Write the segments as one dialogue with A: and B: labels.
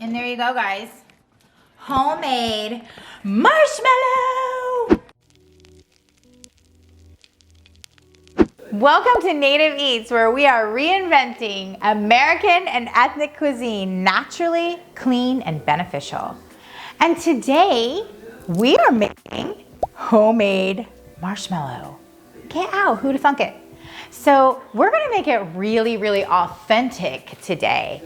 A: And there you go, guys. Homemade marshmallow. Welcome to Native Eats, where we are reinventing American and ethnic cuisine naturally, clean, and beneficial. And today, we are making homemade marshmallow. Get out, who'da thunk it? So we're gonna make it really, really authentic today.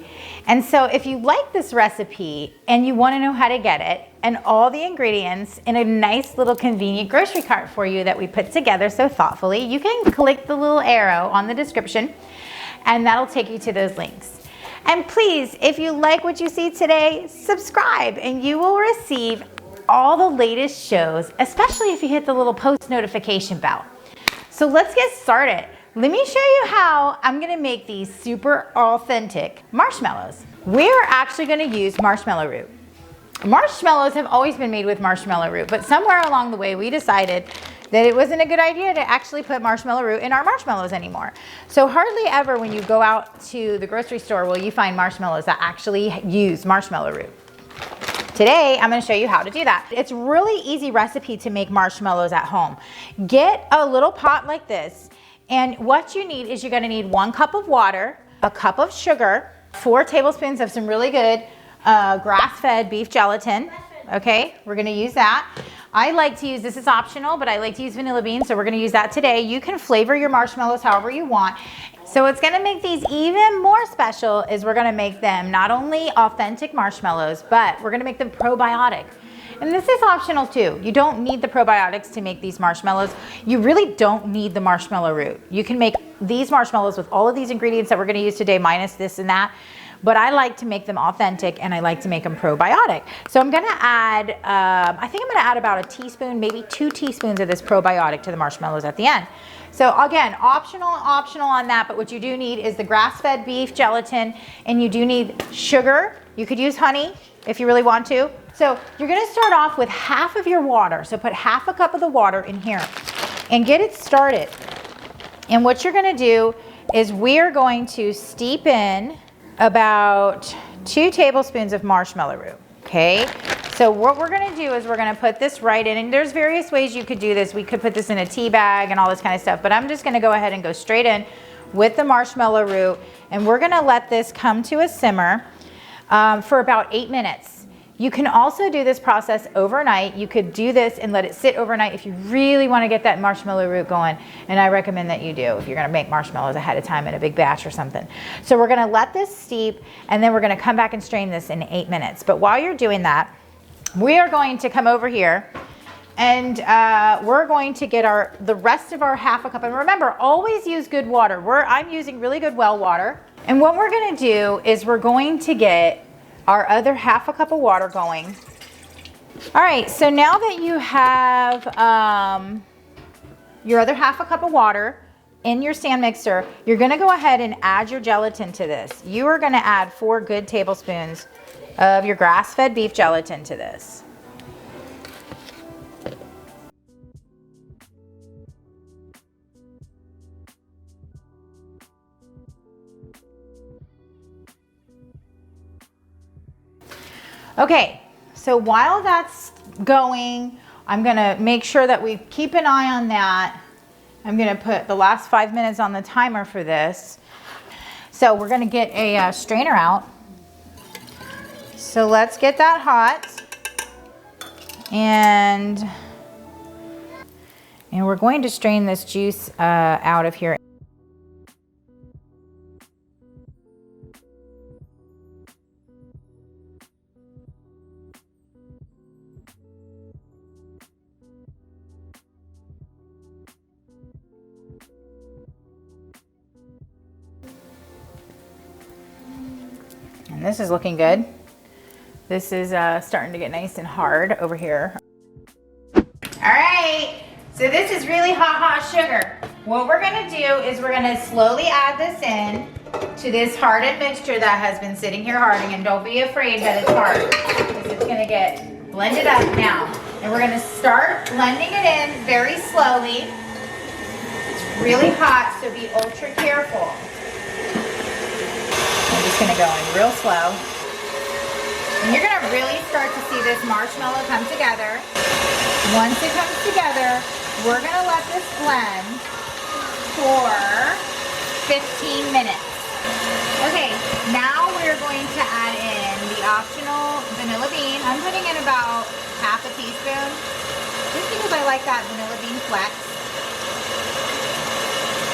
A: And so if you like this recipe and you wanna know how to get it and all the ingredients in a nice little convenient grocery cart for you that we put together so thoughtfully, you can click the little arrow on the description and that'll take you to those links. And please, if you like what you see today, subscribe and you will receive all the latest shows, especially if you hit the little post notification bell. So let's get started. Let me show you how I'm gonna make these super authentic marshmallows. We're actually gonna use marshmallow root. Marshmallows have always been made with marshmallow root, but somewhere along the way we decided that it wasn't a good idea to actually put marshmallow root in our marshmallows anymore. So hardly ever when you go out to the grocery store will you find marshmallows that actually use marshmallow root. Today, I'm gonna show you how to do that. It's a really easy recipe to make marshmallows at home. Get a little pot like this, and what you need is you're gonna need 1 cup of water, a cup of sugar, 4 tablespoons of some really good grass-fed beef gelatin. Okay, we're gonna use that. I like to use, this is optional, but I like to use vanilla beans, so we're gonna use that today. You can flavor your marshmallows however you want. So what's gonna make these even more special is we're gonna make them not only authentic marshmallows, but we're gonna make them probiotic. And this is optional too. You don't need the probiotics to make these marshmallows. You really don't need the marshmallow root. You can make these marshmallows with all of these ingredients that we're gonna use today, minus this and that. But I like to make them authentic and I like to make them probiotic. So I'm gonna add, I think I'm gonna add about a teaspoon, maybe 2 teaspoons of this probiotic to the marshmallows at the end. So again, optional on that, but what you do need is the grass-fed beef gelatin, and you do need sugar. You could use honey if you really want to. So you're gonna start off with half of your water. So put half a cup of the water in here and get it started. And what you're gonna do is we're going to steep in about 2 tablespoons of marshmallow root, okay? So what we're gonna do is we're gonna put this right in, and there's various ways you could do this. We could put this in a tea bag and all this kind of stuff, but I'm just gonna go ahead and go straight in with the marshmallow root, and we're gonna let this come to a simmer for about 8 minutes. You can also do this process overnight. You could do this and let it sit overnight if you really want to get that marshmallow root going, and I recommend that you do if you're going to make marshmallows ahead of time in a big batch or something. So we're going to let this steep, and then we're going to come back and strain this in 8 minutes. But while you're doing that, we are going to come over here and we're going to get the rest of our half a cup. And remember, always use good water. I'm using really good well water. And what we're going to do is we're going to get our other half a cup of water going. All right, so now that you have your other half a cup of water in your stand mixer, you're gonna go ahead and add your gelatin to this. You are gonna add 4 good tablespoons of your grass-fed beef gelatin to this. Okay, so while that's going, I'm gonna make sure that we keep an eye on that. I'm gonna put the last 5 minutes on the timer for this. So we're gonna get a strainer out. So let's get that hot. And we're going to strain this juice out of here. And this is looking good. This is starting to get nice and hard over here. All right, so this is really hot sugar. What we're gonna do is we're gonna slowly add this in to this hardened mixture that has been sitting here hardening, and don't be afraid that it's hard, because it's gonna get blended up now. And we're gonna start blending it in very slowly. It's really hot, so be ultra careful. I'm just gonna go in real slow. And you're gonna really start to see this marshmallow come together. Once it comes together, we're gonna let this blend for 15 minutes. Okay, now we're going to add in the optional vanilla bean. I'm putting in about half a teaspoon, just because I like that vanilla bean flex.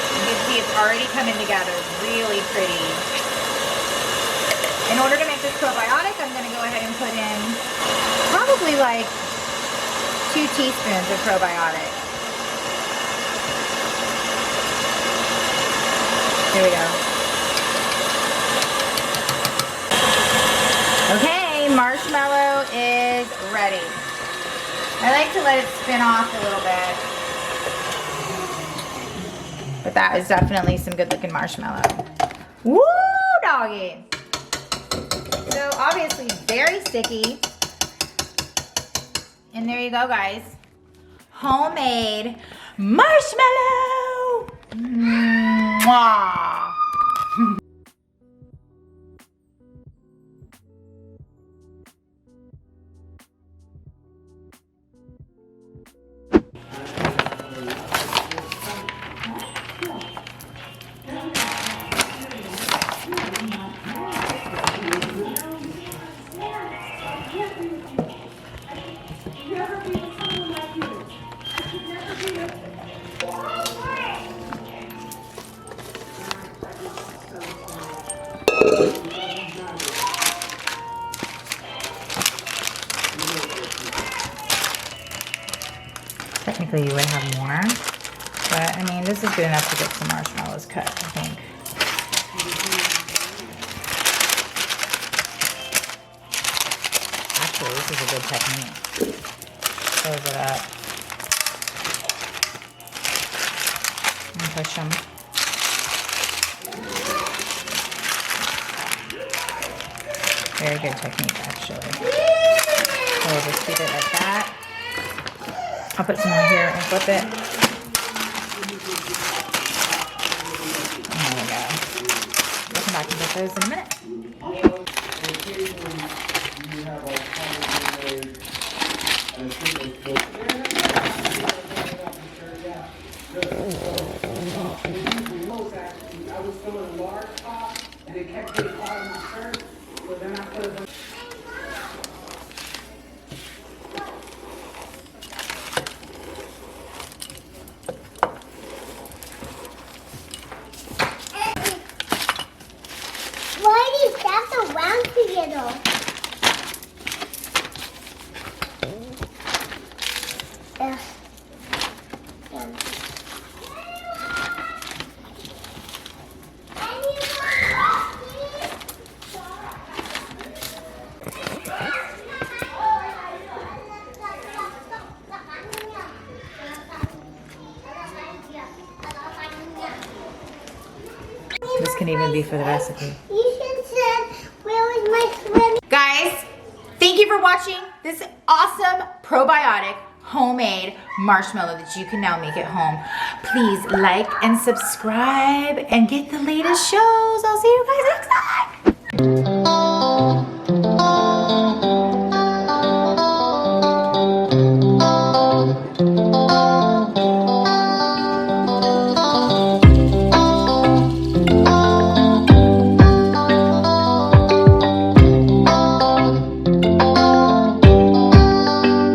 A: You can see it's already coming together really pretty. In order to make this probiotic, I'm going to go ahead and put in probably like 2 teaspoons of probiotic. Here we go. Okay, marshmallow is ready. I like to let it spin off a little bit. But that is definitely some good looking marshmallow. Woo, doggy. So obviously very sticky. And there you go, guys. Homemade marshmallow. Mwah. Technically you would have more, but I mean this is good enough to get some marshmallows cut, I think. Actually, this is a good technique. Close it up and push them. Very good technique, actually. So we'll just keep it like that. I'll put some more here and flip it. There we go. We'll come back and get those in a minute.
B: I was still in a large pot and it kept getting caught in the shirt, so then I put it.
C: Why do you stack the round together?
A: This can even be for the recipe.
C: You should said, where was my swim?
A: Guys, thank you for watching this awesome probiotic homemade marshmallow that you can now make at home. Please like and subscribe and get the latest shows. I'll see you guys next time.